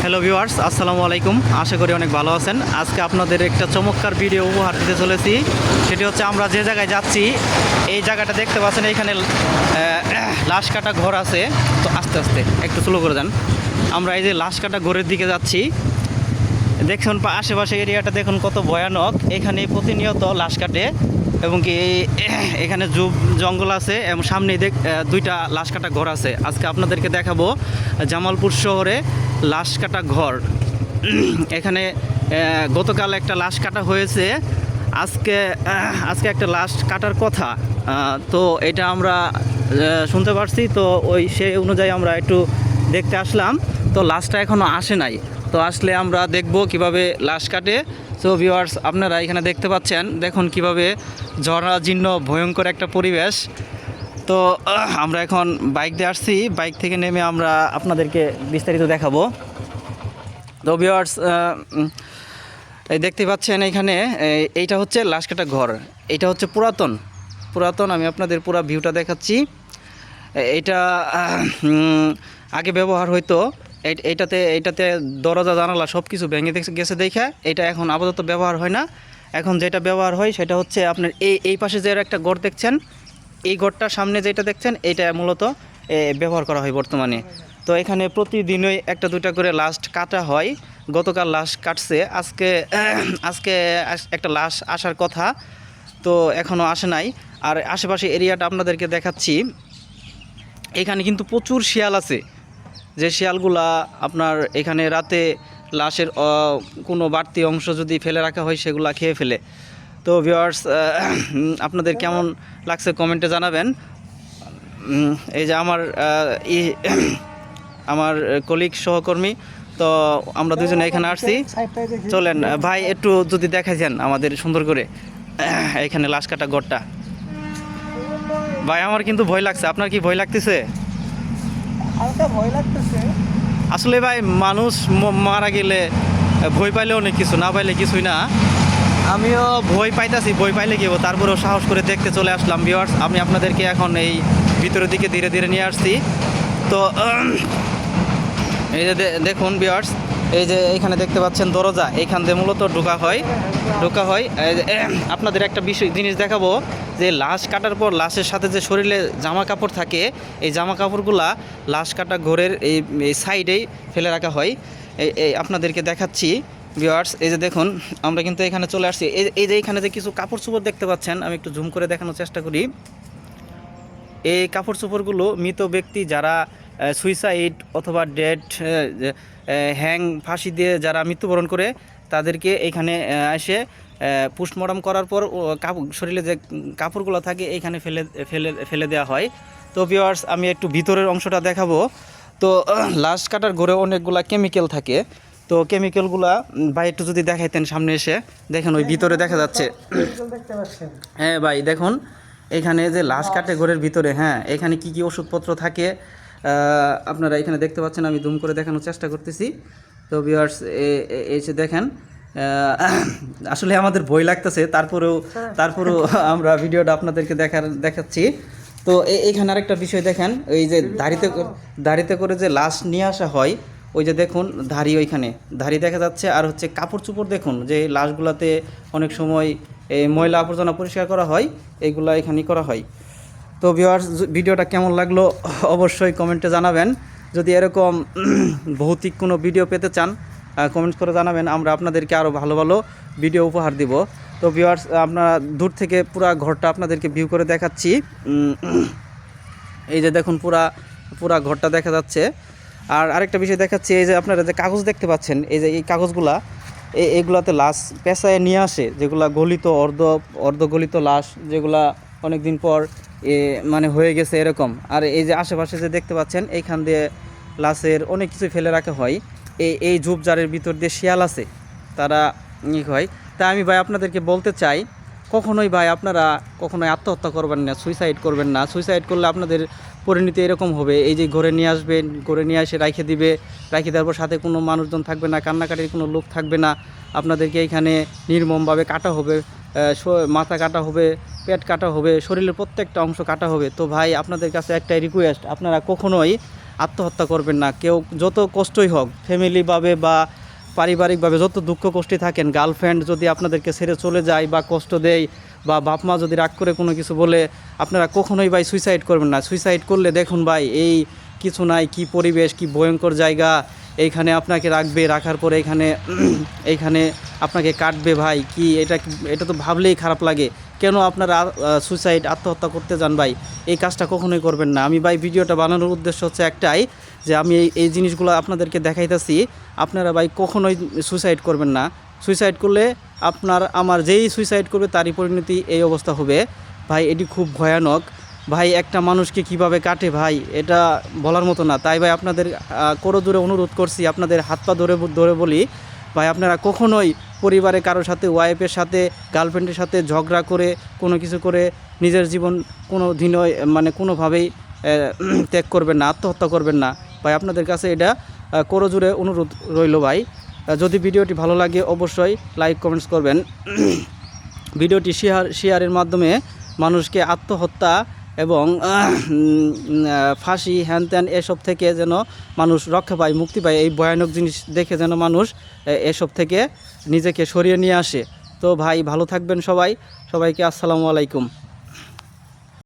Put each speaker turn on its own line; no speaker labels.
Hello viewers, আসসালামু আলাইকুম। আশা করি অনেক ভালো আছেন। আজকে আপনাদের একটা চমৎকার ভিডিও উপহার দিতে চলেছি। সেটি হচ্ছে আমরা যে জায়গায় যাচ্ছি, এই জায়গাটা দেখতে পাচ্ছেন, এইখানে লাশ কাটা ঘর আছে। তো আস্তে আস্তে একটু স্লো করে যান। আমরা এই যে লাশ কাটা ঘরের দিকে যাচ্ছি। দেখুন আশেপাশে এরিয়াটা দেখুন কত ভয়ানক। এখানে প্রতিনিয়ত লাশ কাটে এবং কি এখানে জঙ্গল আছে এবং সামনে দুইটা লাশ কাটা ঘর আছে। আজকে আপনাদেরকে দেখাবো জামালপুর শহরে লাশ কাটা ঘর। এখানে গতকাল একটা লাশ কাটা হয়েছে, আজকে একটা লাশ কাটার কথা। তো এটা আমরা শুনতে পারছি, তো সেই অনুযায়ী আমরা একটু দেখতে আসলাম। তো লাশটা এখনও আসে নাই, তো আসলে আমরা দেখব কিভাবে লাশ কাটে। সো ভিউয়ার্স, আপনারা এখানে দেখতে পাচ্ছেন, দেখুন কিভাবে জরাজীর্ণ ভয়ঙ্কর একটা পরিবেশ। তো আমরা এখন বাইক দিয়ে আসছি, বাইক থেকে নেমে আমরা আপনাদেরকে বিস্তারিত দেখাবো। তো ভিউয়ার্স, এই দেখতে পাচ্ছেন এখানে এইটা হচ্ছে লাশ কাটা ঘর। এইটা হচ্ছে পুরাতন। আমি আপনাদের পুরো ভিউটা দেখাচ্ছি। এইটা আগে ব্যবহার হইতো। এইটাতে দরজা জানালা সব কিছু ভেঙে গেছে দেখে এটা এখন আপাতত ব্যবহার হয় না। এখন যেটা ব্যবহার হয় সেটা হচ্ছে আপনার এই পাশে যে একটা ঘর দেখছেন, এই ঘরটার সামনে যেটা দেখছেন, এইটা মূলত ব্যবহার করা হয় বর্তমানে। তো এখানে প্রতিদিনই একটা দুটা করে লাশ কাটা হয়। গতকাল লাশ কাটছে, আজকে একটা লাশ আসার কথা, তো এখনও আসে নাই। আর আশেপাশে এরিয়াটা আপনাদেরকে দেখাচ্ছি। এখানে কিন্তু প্রচুর শিয়াল আছে, যে শিয়ালগুলা আপনার এখানে রাতে লাশের কোনো বাড়তি অংশ যদি ফেলে রাখা হয় সেগুলা খেয়ে ফেলে। তো ভিউয়ার্স, আপনাদের কেমন লাগছে কমেন্টে জানাবেন। এই যে আমার কলিগ সহকর্মী, তো আমরা দুজনে এখানে আসছি। চলেন ভাই, একটু যদি দেখাইছেন আমাদের সুন্দর করে এখানে লাশ কাটা ঘরটা। ভাই আমার কিন্তু ভয় লাগছে, আপনার কি ভয় লাগতেছে? আসলে ভাই, মানুষ মারা গেলে ভয় পাইলে অনেক কিছু, না পাইলে কিছুই না। আমিও ভয় পাইতাছি, ভয় পাইলে কি হবো, তারপরেও সাহস করে দেখতে চলে আসলাম। ভিউয়ার্স, আমি আপনাদেরকে এখন এই ভিতরের দিকে ধীরে ধীরে নিয়ে আসছি। তো এই যে দেখুন ভিউয়ার্স, এই যে এইখানে দেখতে পাচ্ছেন দরজা, এইখান দিয়ে মূলত ঢোকা হয়। আপনাদের একটা জিনিস দেখাবো, যে লাশ কাটার পর লাশের সাথে যে শরীরে জামা কাপড় থাকে, এই জামা কাপড়গুলা লাশ কাটা ঘরের এই সাইডেই ফেলে রাখা হয়। এই আপনাদেরকে দেখাচ্ছি ভিউয়ার্স। এই যে দেখুন, আমরা কিন্তু এখানে চলে আসছি। এই যে এখানে যে কিছু কাপড় চোপড় দেখতে পাচ্ছেন, আমি একটু জুম করে দেখানোর চেষ্টা করি। এই কাপড় চোপড়গুলো মৃত ব্যক্তি যারা সুইসাইড অথবা ডেড ফাঁসি দিয়ে যারা মৃত্যুবরণ করে, তাদেরকে এখানে এসে পোস্টমর্টম করার পর শরীরে যে কাপড়গুলো থাকে এইখানে ফেলে দেওয়া হয়। তো ভিউয়ার্স, আমি একটু ভিতরের অংশটা দেখাবো। তো লাশ কাটার ঘরে অনেকগুলা কেমিক্যাল থাকে। তো কেমিক্যালগুলা ভাই একটু যদি দেখাইতেন সামনে এসে, দেখেন ওই ভিতরে দেখা যাচ্ছে। হ্যাঁ ভাই, দেখুন এখানে যে লাশ কাটে ঘরের ভিতরে, হ্যাঁ, এখানে কি ওষুধপত্র থাকে আপনারা এখানে দেখতে পাচ্ছেন। আমি জুম করে দেখানোর চেষ্টা করতেছি। তো ভিউয়ার্স, এসে দেখেন, আসলে আমাদের ভয় লাগতেছে, তারপরেও আমরা ভিডিওটা আপনাদেরকে দেখাচ্ছি। তো এইখানে আরেকটা বিষয় দেখেন, এই যে দাড়িতে করে যে লাশ নিয়ে আসা হয়, ওই যে দেখুন ওইখানে দাড়ি দেখা যাচ্ছে। আর হচ্ছে কাপড় চোপড় দেখুন, যে লাশগুলাতে অনেক সময় এই ময়লা আবর্জনা পরিষ্কার করা হয়, এইগুলা এখানেই করা হয়। তো ভিউয়ার্স, ভিডিওটা কেমন লাগলো অবশ্যই কমেন্টে জানাবেন। যদি এরকম ভৌতিক কোনো ভিডিও পেতে চান, কমেন্ট করে জানাবেন, আমরা আপনাদেরকে আরও ভালো ভালো ভিডিও উপহার দিব। তো ভিউয়ার্স, আপনারা দূর থেকে পুরা ঘরটা আপনাদেরকে ভিউ করে দেখাচ্ছি। এই যে দেখুন, পুরা ঘরটা দেখা যাচ্ছে। আর আরেকটা বিষয় দেখাচ্ছি, এই যে আপনারা যে কাগজ দেখতে পাচ্ছেন, এই যে এই কাগজগুলা, এইগুলাতে লাশ পেঁচায় নিয়ে আসে, যেগুলা গলিত অর্ধ গলিত লাশ, যেগুলা অনেক দিন পর মানে হয়ে গেছে এরকম। আর এই যে আশেপাশে যে দেখতে পাচ্ছেন, এইখান দিয়ে লাশের অনেক কিছু ফেলে রাখা হয়। এই ঝোপঝাড়ের ভিতর দিয়ে শিয়াল আছে, তারা হয়। তা আমি ভাই আপনাদেরকে বলতে চাই, আপনারা কখনোই আত্মহত্যা করবেন না, সুইসাইড করবেন না। সুইসাইড করলে আপনাদের পরিণতি এরকম হবে, এই যে ঘরে নিয়ে আসবেন, ঘরে নিয়ে এসে রাখে দেওয়ার পর সাথে কোনো মানুষজন থাকবে না, কান্নাকাটির কোনো লোক থাকবে না। আপনাদেরকে এখানে নির্মমভাবে কাটা হবে, মাথা কাটা হবে, পেট কাটা হবে, শরীরের প্রত্যেকটা অংশ কাটা হবে। তো ভাই, আপনাদের কাছে একটাই রিকোয়েস্ট, আপনারা কখনোই আত্মহত্যা করবেন না। কেউ যত কষ্টই হোক, ফ্যামিলিভাবে বা পারিবারিকভাবে যত দুঃখ কষ্টে থাকেন, গার্লফ্রেন্ড যদি আপনাদেরকে ছেড়ে চলে যায় বা কষ্ট দেয় বা বাপ মা যদি রাগ করে কোনো কিছু বলে, আপনারা কখনোই ভাই সুইসাইড করবেন না। সুইসাইড করলে দেখুন ভাই, এই কিছু নাই, কি পরিবেশ, কি ভয়ঙ্কর জায়গা। এইখানে আপনাকে রাখবে, রাখার পরে এইখানে আপনাকে কাটবে ভাই। কি এটা তো ভাবলেই খারাপ লাগে। কেন আপনারা সুইসাইড, আত্মহত্যা করতে যান ভাই? এই কাজটা কখনোই করবেন না। আমি ভাই ভিডিওটা বানানোর উদ্দেশ্য হচ্ছে একটাই, যে আমি এই জিনিসগুলো আপনাদেরকে দেখাইতেছি। আপনারা ভাই কখনোই সুইসাইড করবেন না। সুইসাইড করলে আমার যেই সুইসাইড করবে তারই পরিণতি এই অবস্থা হবে ভাই। এটি খুব ভয়ানক ভাই। একটা মানুষকে কিভাবে কাটে ভাই, এটা বলার মতো না। তাই ভাই আপনাদের করজোরে অনুরোধ করছি, আপনাদের হাত পা ধরে বলি ভাই, আপনারা কখনোই পরিবারে কারোর সাথে, ওয়াইফের সাথে, গার্লফ্রেন্ডের সাথে ঝগড়া করে, কোনো কিছু করে নিজের জীবন কোনো দিনও কোনোভাবেই ত্যাগ করবেন না, আত্মহত্যা করবেন না ভাই। আপনাদের কাছে এটা করজোরে অনুরোধ রইল ভাই। যদি ভিডিওটি ভালো লাগে অবশ্যই লাইক কমেন্টস করবেন। ভিডিওটি শেয়ারের মাধ্যমে মানুষকে আত্মহত্যা এবং ফাঁসি, হ্যান ত্যান এসব থেকে যেন মানুষ রক্ষা পায়, মুক্তি পায়। এই ভয়ানক জিনিস দেখে যেন মানুষ এসব থেকে নিজেকে সরিয়ে নিয়ে আসে। তো ভাই ভালো থাকবেন সবাইকে আসসালামু আলাইকুম।